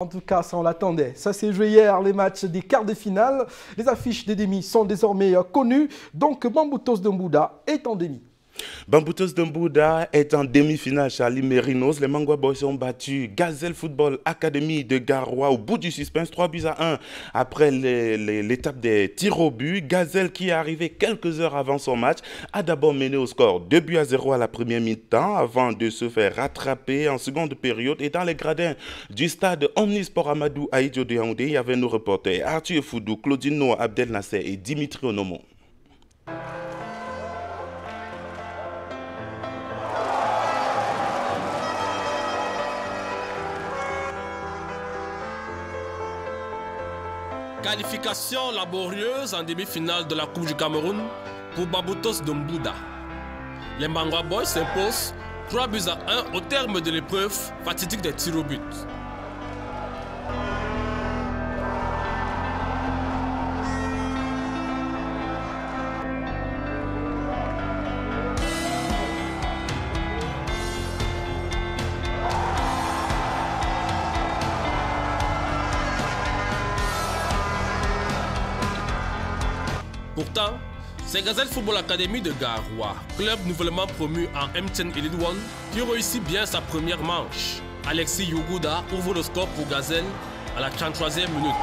En tout cas, ça on l'attendait. Ça s'est joué hier, les matchs des quarts de finale. Les affiches des demi sont désormais connues. Donc Bamboutos de Mbouda est en demi. Bamboutos de Mbouda est en demi-finale. Charlie Mérinos, les Mangwa Boys ont battu Gazelle Football Academy de Garoua au bout du suspense, 3-1. Après l'étape des tirs au but, Gazelle, qui est arrivé quelques heures avant son match, a d'abord mené au score 2-0 à la première mi-temps avant de se faire rattraper en seconde période. Et dans les gradins du stade Omnisport Amadou Aïdjo de Yaoundé, il y avait nos reporters Arthur Foudou, Claudine Noah, Abdel Nasser et Dimitri Onomo. Qualification laborieuse en demi-finale de la Coupe du Cameroun pour Bamboutos de Mbouda. Les Mangwa Boys s'imposent 3-1 au terme de l'épreuve fatidique des tirs au but. Pourtant, c'est Gazelle Football Academy de Garoua, club nouvellement promu en M10 Elite One, qui réussit bien sa première manche. Alexis Yougouda ouvre le score pour Gazelle à la 33e minute.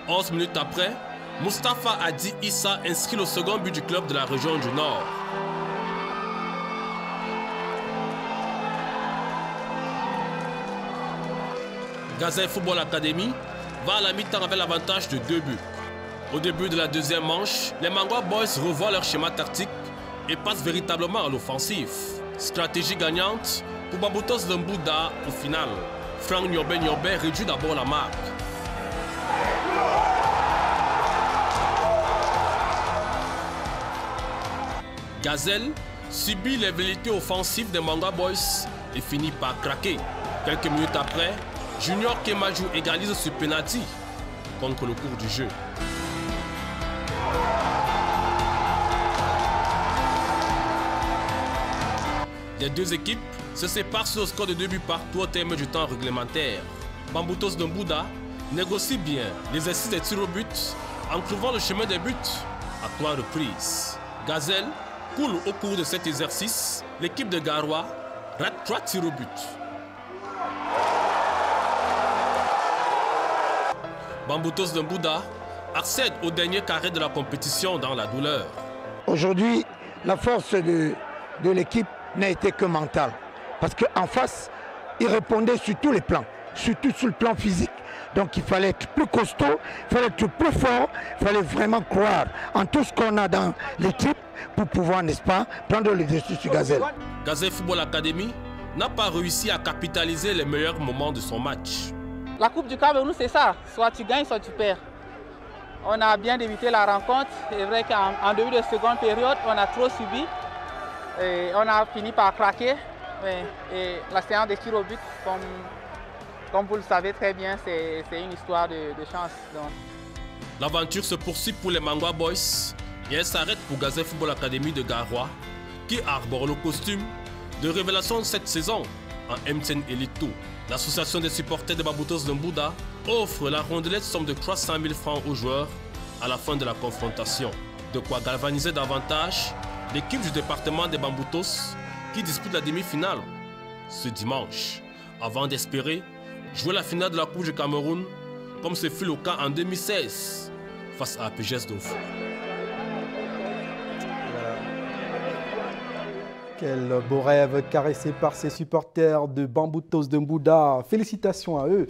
Onze minutes après, Mustapha Adi Issa inscrit le second but du club de la région du Nord. Gazelle Football Academy va à la mi-temps avec l'avantage de 2 buts. Au début de la deuxième manche, les Mangwa Boys revoient leur schéma tactique et passent véritablement à l'offensive. Stratégie gagnante pour Bamboutos de Mbouda au final. Franck Nyobe réduit d'abord la marque. Gazelle subit les velléités offensives des Mangwa Boys et finit par craquer. Quelques minutes après, Junior Kemajou égalise sur penalty contre le cours du jeu. Les deux équipes se séparent sur le score de 2 buts partout au terme du temps réglementaire. Bamboutos de Mbouda négocie bien l'exercice des tirs au but en trouvant le chemin des buts à 3 reprises. Gazelle coule au cours de cet exercice. L'équipe de Garoua rate 3 tirs au but. Bamboutos de Mbouda accède au dernier carré de la compétition dans la douleur. Aujourd'hui, la force de l'équipe n'a été que mentale. Parce qu'en face, ils répondaient sur tous les plans, surtout sur le plan physique. Donc il fallait être plus costaud, il fallait être plus fort, il fallait vraiment croire en tout ce qu'on a dans l'équipe pour pouvoir, n'est-ce pas, prendre le dessus sur Gazelle. Gazelle Football Academy n'a pas réussi à capitaliser les meilleurs moments de son match. La Coupe du Cameroun, c'est ça. Soit tu gagnes, soit tu perds. On a bien débuté la rencontre. C'est vrai qu'en début de seconde période, on a trop subi. Et on a fini par craquer. Et la séance des tirs au but, comme vous le savez très bien, c'est une histoire de chance. L'aventure se poursuit pour les Mangwa Boys et elle s'arrête pour Gazelle Football Academy de Garoua, qui arbore le costume de révélation de cette saison en M10 Elite 2. L'association des supporters de Bamboutos de Mbouda offre la rondelette somme de 300 000 francs aux joueurs à la fin de la confrontation. De quoi galvaniser davantage l'équipe du département des Bamboutos qui dispute la demi-finale ce dimanche, avant d'espérer jouer la finale de la Coupe du Cameroun comme ce fut le cas en 2016 face à APGS Dofo. Quel beau rêve caressé par ces supporters de Bamboutos de Mbouda. Félicitations à eux.